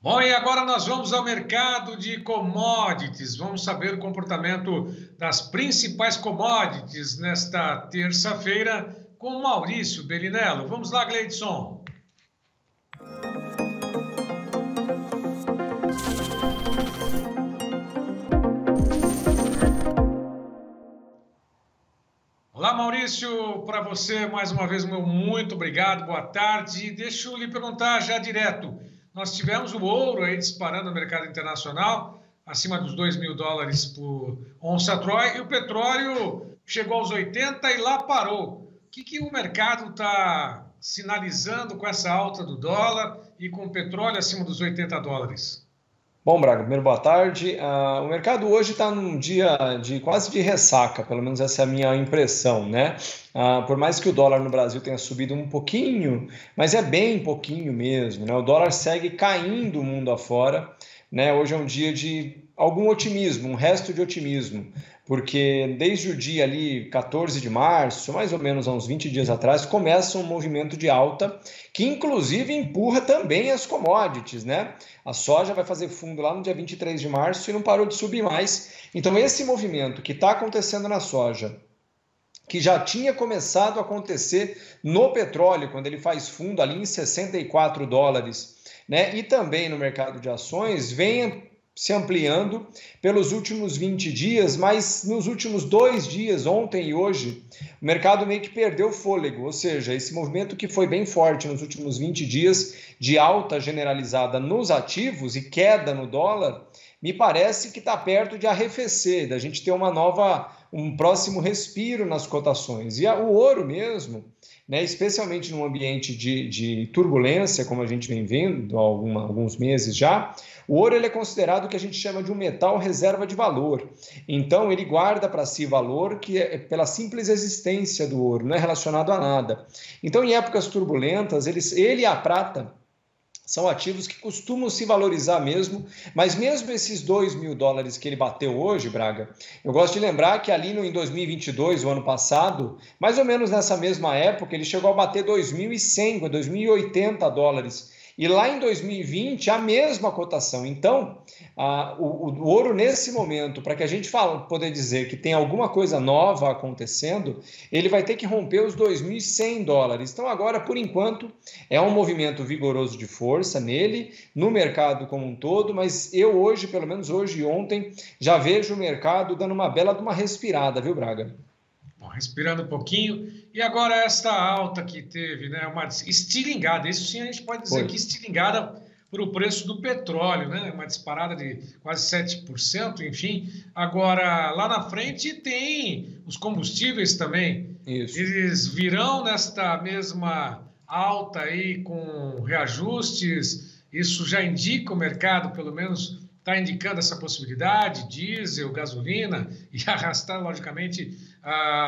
Bom, e agora nós vamos ao mercado de commodities. Vamos saber o comportamento das principais commodities nesta terça-feira com Maurício Bellinello. Vamos lá, Gleidson. Olá, Maurício, para você mais uma vez, meu muito obrigado, boa tarde. Deixa eu lhe perguntar já direto. Nós tivemos o ouro aí disparando no mercado internacional, acima dos $2.000 por onça Troy, e o petróleo chegou aos 80 e lá parou. O que o mercado está sinalizando com essa alta do dólar e com o petróleo acima dos $80? Bom, Braga, primeiro boa tarde. O mercado hoje está num dia quase de ressaca, pelo menos essa é a minha impressão, né? Por mais que o dólar no Brasil tenha subido um pouquinho, mas é bem pouquinho mesmo, né? O dólar segue caindo o mundo afora, né? Hoje é um dia de algum otimismo, um resto de otimismo, porque desde o dia ali 14 de março, mais ou menos há uns 20 dias atrás, começa um movimento de alta que inclusive empurra também as commodities, né? A soja vai fazer fundo lá no dia 23 de março e não parou de subir mais. Então esse movimento que está acontecendo na soja, que já tinha começado a acontecer no petróleo, quando ele faz fundo ali em $64, né? E também no mercado de ações, vem se ampliando pelos últimos 20 dias, mas nos últimos 2 dias, ontem e hoje, o mercado meio que perdeu fôlego, ou seja, esse movimento que foi bem forte nos últimos 20 dias de alta generalizada nos ativos e queda no dólar, me parece que está perto de arrefecer, da gente ter um próximo respiro nas cotações. E o ouro mesmo, né, especialmente num ambiente de turbulência, como a gente vem vendo há alguns meses já, o ouro ele é considerado o que a gente chama de um metal reserva de valor. Então, ele guarda para si valor que é pela simples existência do ouro, não é relacionado a nada. Então, em épocas turbulentas, ele e a prata são ativos que costumam se valorizar mesmo, mas mesmo esses $2.000 que ele bateu hoje, Braga, eu gosto de lembrar que ali em 2022, o ano passado, mais ou menos nessa mesma época, ele chegou a bater $2.100, $2.080. E lá em 2020, a mesma cotação. Então, o ouro nesse momento, para que a gente poder dizer que tem alguma coisa nova acontecendo, ele vai ter que romper os $2.100. Então, agora, por enquanto, é um movimento vigoroso de força nele, no mercado como um todo, mas eu hoje, pelo menos hoje e ontem, já vejo o mercado dando uma bela de uma respirada, viu, Braga? Bom, respirando um pouquinho. E agora essa alta que teve, né, uma estilingada, isso sim a gente pode dizer que estilingada por o preço do petróleo, né, uma disparada de quase 7%, enfim. Agora, lá na frente tem os combustíveis também. Isso. Eles virão nesta mesma alta aí com reajustes, isso já indica o mercado, pelo menos está indicando essa possibilidade, diesel, gasolina, e arrastar, logicamente,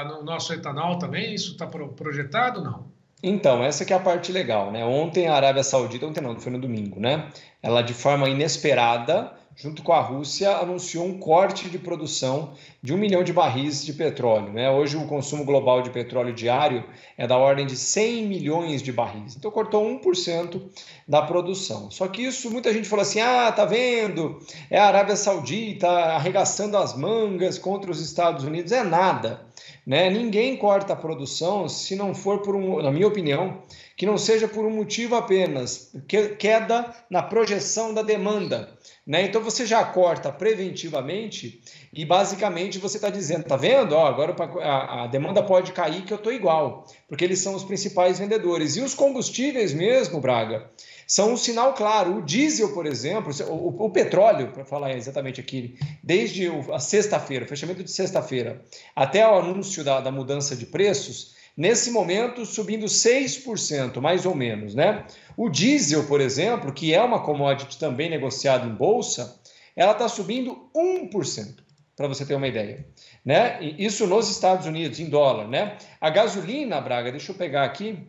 no nosso etanol também? Isso está projetado ou não? Então, essa que é a parte legal, né? Ontem a Arábia Saudita, ontem não, foi no domingo, né? Ela, de forma inesperada, junto com a Rússia, anunciou um corte de produção de 1 milhão de barris de petróleo, né? Hoje o consumo global de petróleo diário é da ordem de 100 milhões de barris. Então cortou 1% da produção. Só que isso, muita gente falou assim, tá vendo? É a Arábia Saudita arregaçando as mangas contra os Estados Unidos. É nada, né? Ninguém corta a produção se não for na minha opinião, que não seja por um motivo apenas, queda na projeção da demanda, né? Então você já corta preventivamente e basicamente você está dizendo, tá vendo? Agora a demanda pode cair que eu estou igual, porque eles são os principais vendedores. E os combustíveis mesmo, Braga, são um sinal claro. O diesel, por exemplo, o petróleo, para falar exatamente aqui, desde a sexta-feira, fechamento de sexta-feira, até o anúncio da mudança de preços, nesse momento subindo 6%, mais ou menos, né? O diesel, por exemplo, que é uma commodity também negociada em bolsa, ela está subindo 1%, para você ter uma ideia, né? Isso nos Estados Unidos, em dólar, né? A gasolina, Braga, deixa eu pegar aqui,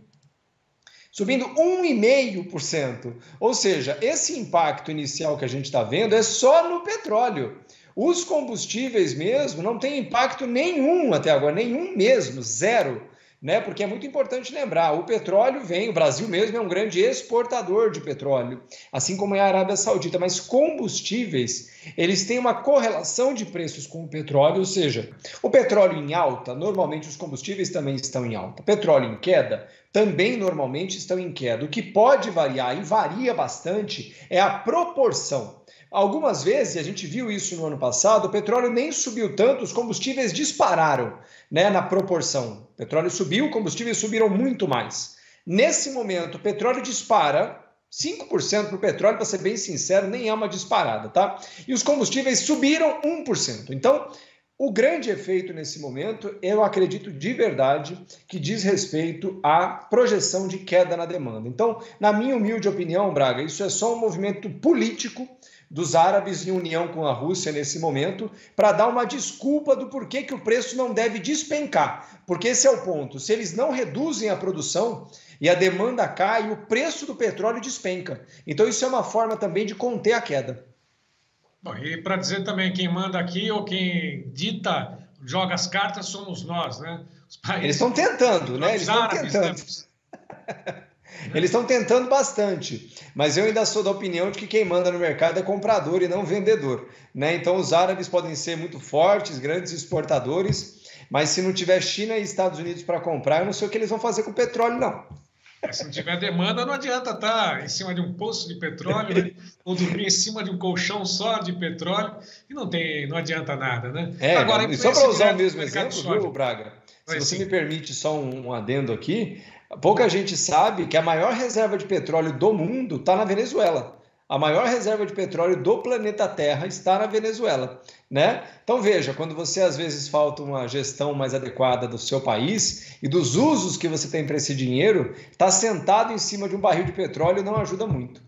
subindo 1,5%. Ou seja, esse impacto inicial que a gente está vendo é só no petróleo. Os combustíveis mesmo não têm impacto nenhum até agora, nenhum mesmo, zero. né? Porque é muito importante lembrar, o petróleo o Brasil mesmo é um grande exportador de petróleo, assim como é a Arábia Saudita, mas combustíveis, eles têm uma correlação de preços com o petróleo, ou seja, o petróleo em alta, normalmente os combustíveis também estão em alta. Petróleo em queda, também normalmente estão em queda. O que pode variar, e varia bastante, é a proporção. Algumas vezes, a gente viu isso no ano passado, o petróleo nem subiu tanto, os combustíveis dispararam, né, na proporção. O petróleo subiu, combustíveis subiram muito mais. Nesse momento, o petróleo dispara, 5% para o petróleo, para ser bem sincero, nem é uma disparada, tá? E os combustíveis subiram 1%. Então, o grande efeito nesse momento, eu acredito de verdade, que diz respeito à projeção de queda na demanda. Então, na minha humilde opinião, Braga, isso é só um movimento político dos árabes em união com a Rússia nesse momento, para dar uma desculpa do porquê que o preço não deve despencar. Porque esse é o ponto. Se eles não reduzem a produção e a demanda cai, o preço do petróleo despenca. Então isso é uma forma também de conter a queda. Bom, e para dizer também, quem manda aqui ou quem dita, joga as cartas, somos nós, né? Os países, eles estão tentando, né? Eles estão tentando. Eles estão tentando bastante, mas eu ainda sou da opinião de que quem manda no mercado é comprador e não vendedor, né? Então os árabes podem ser muito fortes, grandes exportadores, mas se não tiver China e Estados Unidos para comprar, eu não sei o que eles vão fazer com o petróleo, não. Se não tiver demanda, não adianta estar em cima de um poço de petróleo, né? Ou dormir em cima de um colchão só de petróleo, e não adianta nada, né? Agora, e só para usar o mesmo exemplo, viu, Braga? Se você me permite só um adendo aqui, pouca gente sabe que a maior reserva de petróleo do mundo está na Venezuela. A maior reserva de petróleo do planeta Terra está na Venezuela, né? Então veja, quando você às vezes falta uma gestão mais adequada do seu país e dos usos que você tem para esse dinheiro, estar sentado em cima de um barril de petróleo não ajuda muito.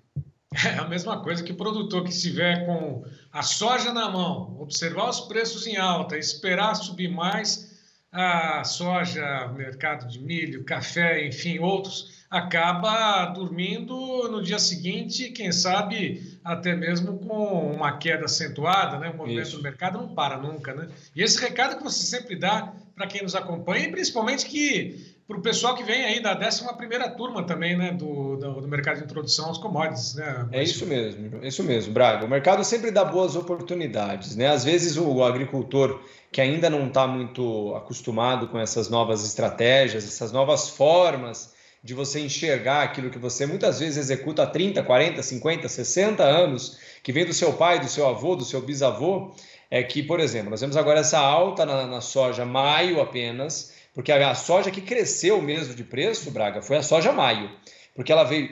É a mesma coisa que o produtor que estiver com a soja na mão, observar os preços em alta, esperar subir mais, a soja, mercado de milho, café, enfim, outros, acaba dormindo no dia seguinte, quem sabe até mesmo com uma queda acentuada, né? O movimento do mercado não para nunca, né? E esse recado que você sempre dá para quem nos acompanha, e principalmente para o pessoal que vem aí da 11ª turma também, né? Do mercado de introdução aos commodities, né? É isso mesmo, Braga. O mercado sempre dá boas oportunidades, né? Às vezes o agricultor que ainda não está muito acostumado com essas novas estratégias, essas novas formas de você enxergar aquilo que você muitas vezes executa há 30, 40, 50, 60 anos, que vem do seu pai, do seu avô, do seu bisavô, é que, por exemplo, nós temos agora essa alta na soja maio apenas, porque a soja que cresceu mesmo de preço, Braga, foi a soja maio, porque ela veio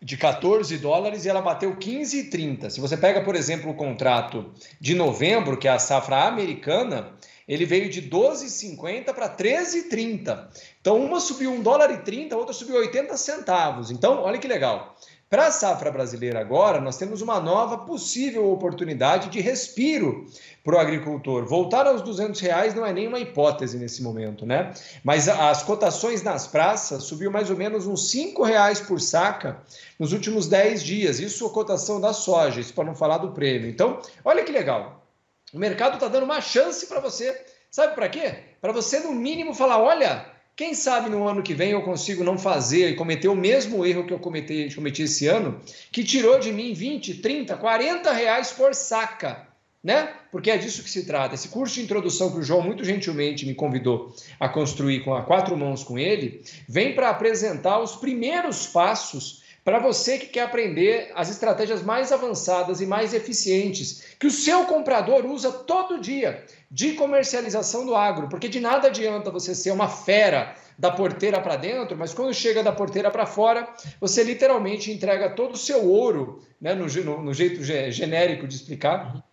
de $14 e ela bateu 15,30. Se você pega, por exemplo, o contrato de novembro, que é a safra americana, ele veio de 12,50 para 13,30. Então, uma subiu $1,30, a outra subiu 80 centavos. Então, olha que legal. Para a safra brasileira agora, nós temos uma nova possível oportunidade de respiro para o agricultor. Voltar aos R$200 não é nem uma hipótese nesse momento, né? Mas as cotações nas praças subiu mais ou menos uns R$5 por saca nos últimos 10 dias. Isso a cotação da soja, isso para não falar do prêmio. Então, olha que legal. O mercado está dando uma chance para você. Sabe para quê? Para você, no mínimo, falar, olha, quem sabe no ano que vem eu consigo não fazer e cometer o mesmo erro que eu cometi esse ano, que tirou de mim 20, 30, 40 reais por saca, né? Porque é disso que se trata. Esse curso de introdução que o João muito gentilmente me convidou a construir a 4 mãos com ele, vem para apresentar os primeiros passos para você que quer aprender as estratégias mais avançadas e mais eficientes que o seu comprador usa todo dia de comercialização do agro, porque de nada adianta você ser uma fera da porteira para dentro, mas quando chega da porteira para fora, você literalmente entrega todo o seu ouro, né, no jeito genérico de explicar,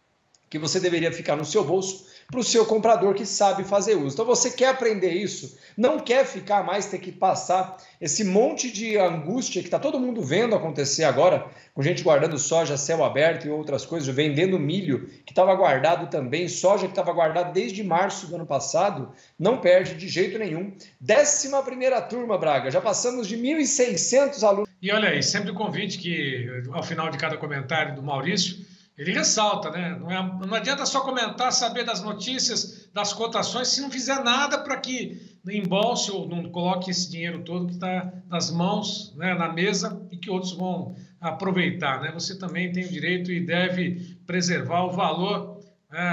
que você deveria ficar no seu bolso para o seu comprador que sabe fazer uso. Então você quer aprender isso, não quer ficar mais, ter que passar esse monte de angústia que está todo mundo vendo acontecer agora, com gente guardando soja a céu aberto e outras coisas, vendendo milho que estava guardado também, soja que estava guardado desde março do ano passado, não perde de jeito nenhum. 11ª turma, Braga, já passamos de 1.600 alunos. E olha aí, sempre o convite que ao final de cada comentário do Maurício, Ele ressalta, né? Não adianta só comentar, saber das notícias, das cotações, se não fizer nada para que embolse ou não coloque esse dinheiro todo que está nas mãos, né, na mesa e que outros vão aproveitar, né? Você também tem o direito e deve preservar o valor,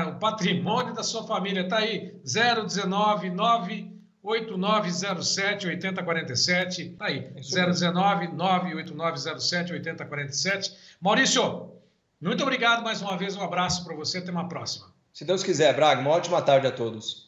o patrimônio da sua família. Está aí, 019 98907 8047. Está aí, 019 98907 8047. Maurício, muito obrigado mais uma vez, um abraço para você, até uma próxima. Se Deus quiser, Braga, uma ótima tarde a todos.